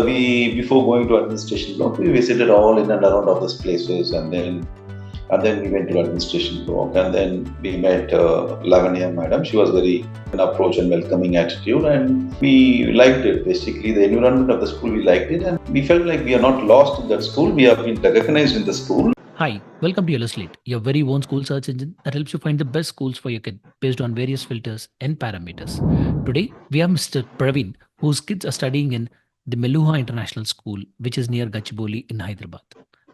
we before going to administration block, we visited all in and around of these places, and then we went to administration block, and then we met Lavanya madam. She was very an approach and welcoming attitude, and we liked it. Basically, the environment of the school, we liked it, and we felt like we are not lost in that school. We have been recognized in the school. Hi, welcome to Yellowslate, your very own school search engine that helps you find the best schools for your kid based on various filters and parameters. Today, we have Mr. Praveen, whose kids are studying in the Meluha International School, which is near Gachibowli in Hyderabad.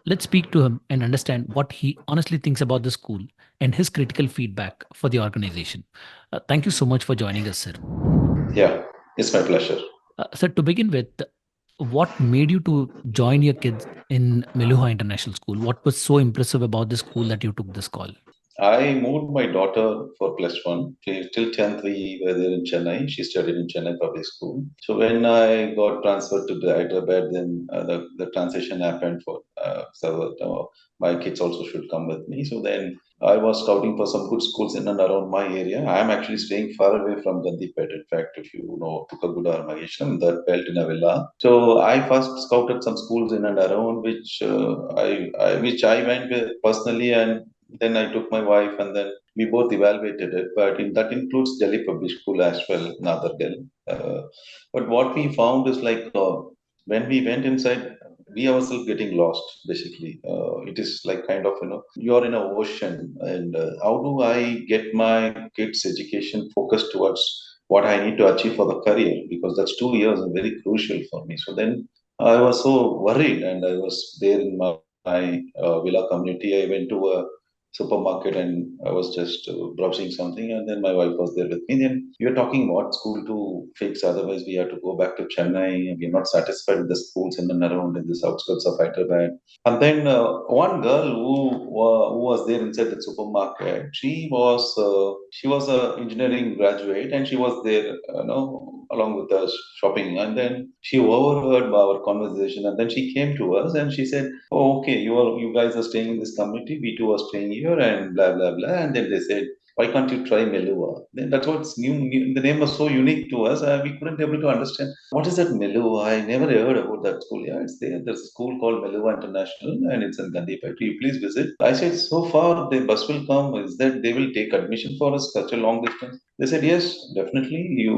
Let's speak to him and understand what he honestly thinks about the school and his critical feedback for the organization. Thank you so much for joining us, sir. Yeah, it's my pleasure. Sir, to begin with, what made you to join your kids in Meluha International School? What was so impressive about the school that you took this call? I moved my daughter for plus one. Till 10th, we were there in Chennai. She studied in Chennai public school. So when I got transferred to the Hyderabad, then the transition happened for so that my kids also should come with me. So then I was scouting for some good schools in and around my area. I'm actually staying far away from Gandhipet. In fact, if you know Tukaguda or Mahesham, that belt in a villa. So I first scouted some schools in and around, which I went with personally, and then I took my wife, and then we both evaluated it. But that includes Delhi Public School as well, Nagargal. But what we found is like when we went inside, we ourselves getting lost. Basically, it is like kind of you are in an ocean, and how do I get my kids' education focused towards what I need to achieve for the career? Because that's 2 years and very crucial for me. So then I was so worried, and I was there in my villa community. I went to a supermarket, and I was just browsing something, and then my wife was there with me. Then we were talking what school to fix, otherwise we have to go back to Chennai, and we're not satisfied with the schools in and around in this outskirts of Hyderabad. And then one girl who was there inside the supermarket, she was a engineering graduate, and she was there, along with us shopping. And then she overheard our conversation, and then she came to us and she said, "Oh, okay, you guys are staying in this community. We too are staying here, and blah blah blah." And then they said, "Why can't you try Meluha?" Then that's what's new. The name was so unique to us. We couldn't able to understand what is that Meluha. I never heard about that school. Yeah, it's there. There's a school called Meluha International, and it's in Gandhipet. Will you please visit? I said, so far the bus will come. Is that they will take admission for us such a long distance? They said, yes, definitely.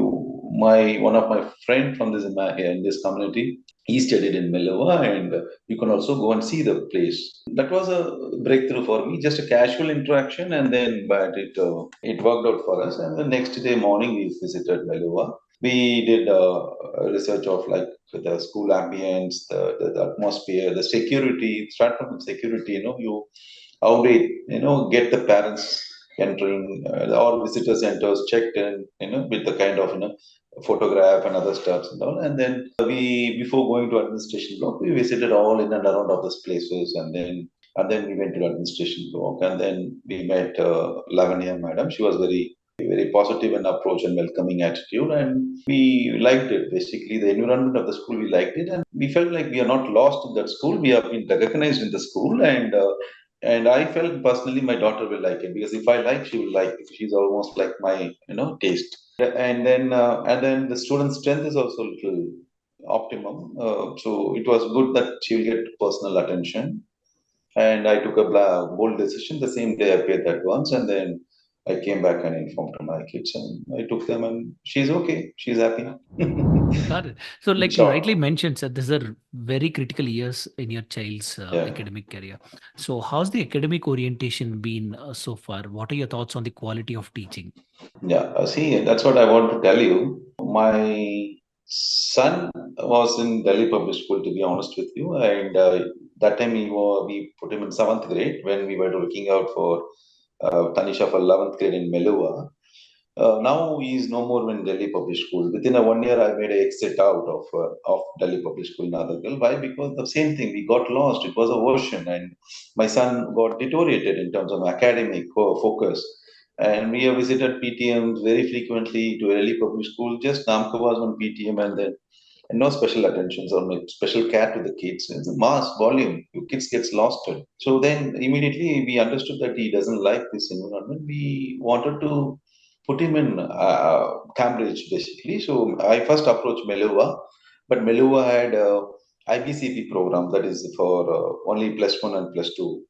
One of my friend from in this community, he studied in Meluha, and you can also go and see the place. That was a breakthrough for me, just a casual interaction, and then but it worked out for us. And the next day morning, we visited Meluha. We did research of like the school ambience, the atmosphere, the security. Start from security, how they get the parents entering or visitor centers checked in, with the kind of photograph and other stuffs and all. And then we before going to administration block, we visited all in and around of these places, and then we went to administration block, and then we met Lavanya madam. She was very positive in approach and welcoming attitude, and we liked it. Basically, the environment of the school, we liked it, and we felt like we are not lost in that school. We have been recognized in the school, and I felt personally my daughter will like it, because if I like, she will like it. She's almost like my taste. And then the student strength is also a little optimum. So it was good that she'll get personal attention. And I took a bold decision. The same day I paid the advance, and then I came back and informed to my kids, and I took them, and she's okay. She's happy. Got it. So, In like you short, rightly mentioned, sir, these are very critical years in your child's yeah. academic career. So, how's the academic orientation been so far? What are your thoughts on the quality of teaching? Yeah, see, that's what I want to tell you. My son was in Delhi Public School, to be honest with you, and that time we put him in seventh grade when we were looking out for Tanisha for 11th grade in Meluha. Now he is no more in Delhi Public School. Within a 1 year, I made an exit out of Delhi Public School in Nagargal. Why? Because the same thing, we got lost. It was a version, and my son got deteriorated in terms of academic focus. And we have visited PTMs very frequently to Delhi Public School. Just Namka was on PTM, and no special attentions or no special care to the kids. It's a mass volume. Your kids gets lost. So then immediately we understood that he doesn't like this environment. We wanted to put him in Cambridge, basically. So I first approached Meluha. But Meluha had IBCP program that is for only plus one and plus two.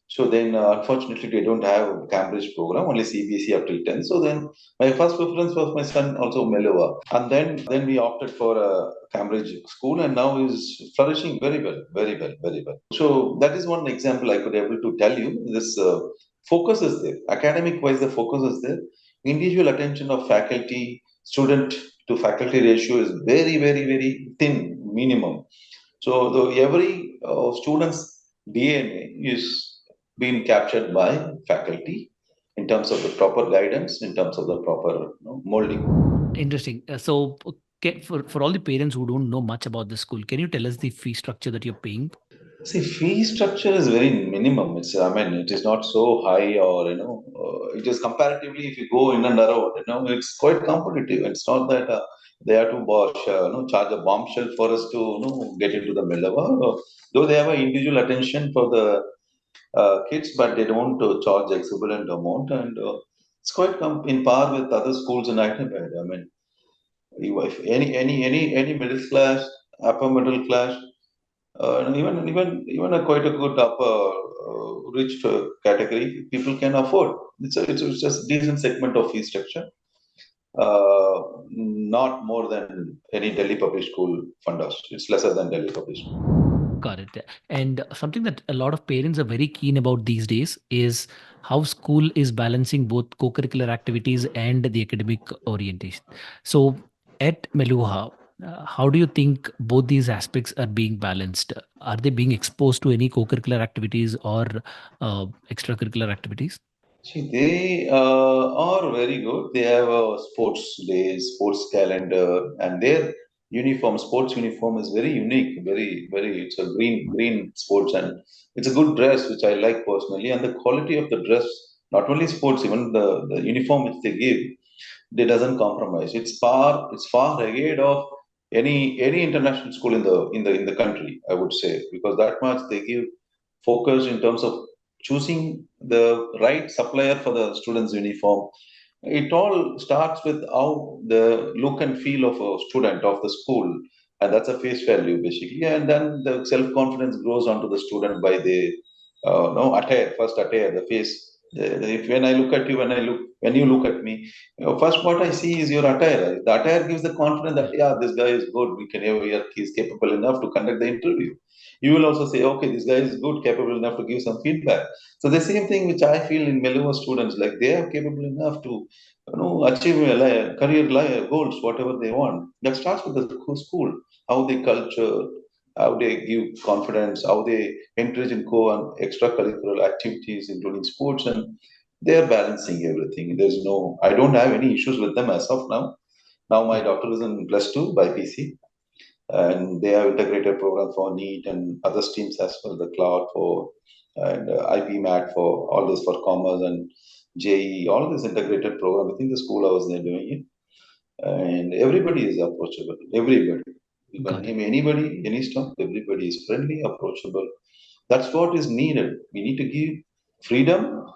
So then, unfortunately, they don't have Cambridge program, only CBSE up till 10. So then, my first preference was my son also Meluha, and then we opted for a Cambridge school, and now is flourishing very well, very well, very well. So that is one example I could able to tell you. This focus is there, academic wise, the focus is there. Individual attention of faculty, student to faculty ratio is very, very, very thin, minimum. So every student's DNA is being captured by faculty in terms of the proper guidance, in terms of the proper molding. Interesting. For all the parents who don't know much about the school, can you tell us the fee structure that you're paying? See, fee structure is very minimum. I mean, it is not so high, or it is comparatively. If you go in and around, it's quite competitive. It's not that they have to charge a bombshell for us to, get into the Meluha. Though they have an individual attention for the kids, but they don't charge exorbitant amount, and it's quite in par with other schools in Hyderabad. I mean, if any middle class, upper middle class, and even a quite a good upper rich category people can afford. It's just decent segment of fee structure. Not more than any Delhi public school funders. It's lesser than Delhi public school. Got it. And something that a lot of parents are very keen about these days is how school is balancing both co-curricular activities and the academic orientation. So at Meluha, how do you think both these aspects are being balanced? Are they being exposed to any co-curricular activities or extracurricular activities? See, they are very good. They have a sports day, sports calendar, and their uniform, sports uniform, is very unique. Very, very. It's a green sports, and it's a good dress, which I like personally. And the quality of the dress, not only sports, even the uniform which they give, they doesn't compromise. It's far ahead of any international school in the country, I would say, because that much they give focus in terms of choosing the right supplier for the students' uniform. It all starts with how the look and feel of a student of the school, and that's a face value basically. And then the self confidence grows onto the student by the no attire, first attire, the face. If when I look at you, when you look at me, first what I see is your attire. The attire gives the confidence that yeah, this guy is good. He's capable enough to conduct the interview. You will also say, okay, this guy is good, capable enough to give some feedback. So the same thing which I feel in Meluha students, like they are capable enough to achieve career goals, whatever they want. That starts with the school, how they culture, how they give confidence, how they encourage and go on extracurricular activities, including sports, and they're balancing everything. I don't have any issues with them as of now. Now my Yeah. daughter is in plus two by PC, and they have integrated program for NEET and other streams as well, the cloud for and IPMAT for all this for commerce and JE, all this integrated program within the school I was there doing it. And everybody is approachable. Everybody. You can Got it. name anybody, any stuff, everybody is friendly, approachable. That's what is needed. We need to give freedom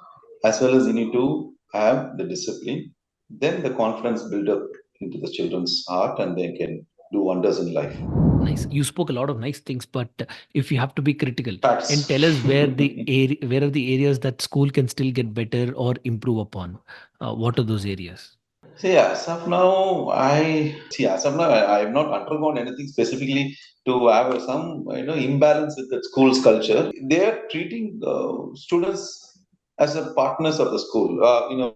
as well as you need to have the discipline. Then the confidence build up into the children's heart and they can do wonders in life. Nice. You spoke a lot of nice things, but if you have to be critical and tell us Facts. where are the areas that school can still get better or improve upon, what are those areas? See, as of now, I have not undergone anything specifically to have some imbalance with the school's culture. They are treating students as a partners of the school.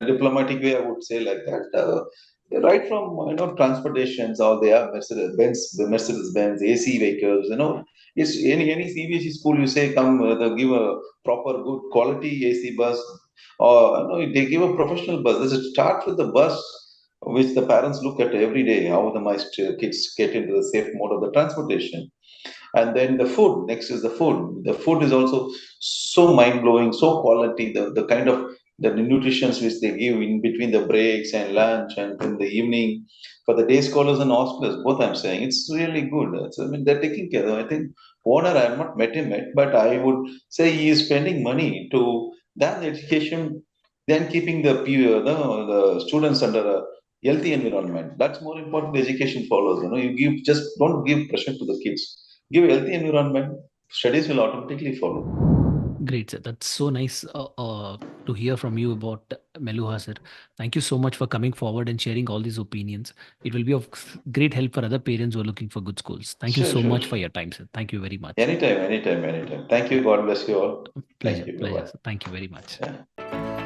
Diplomatic way, I would say like that. Right from transportations, or they have Mercedes Benz, AC vehicles. It's any CBSE school you say come they give a proper good quality AC bus, or they give a professional bus. This starts with the bus, which the parents look at every day. How my kids get into the safe mode of the transportation. And then the food, next is the food. The food is also so mind blowing, so quality. The kind of the nutritions which they give in between the breaks and lunch and in the evening for the day scholars and hostelers, both I'm saying it's really good. I mean, they're taking care. I think owner I have not met him yet, but I would say he is spending money to than education, then keeping the students under healthy environment. That's more important. Education follows. You don't give pressure to the kids. Give a healthy environment. Studies will automatically follow. Great, sir. That's so nice to hear from you about Meluha, sir. Thank you so much for coming forward and sharing all these opinions. It will be of great help for other parents who are looking for good schools. Thank you Sure, so sure, much for sure. your time, sir. Thank you very much. Anytime, anytime, anytime. Thank you. Yeah, God bless you all. Thank pleasure, you. Bye pleasure, bye. sir. Thank you very much. Yeah.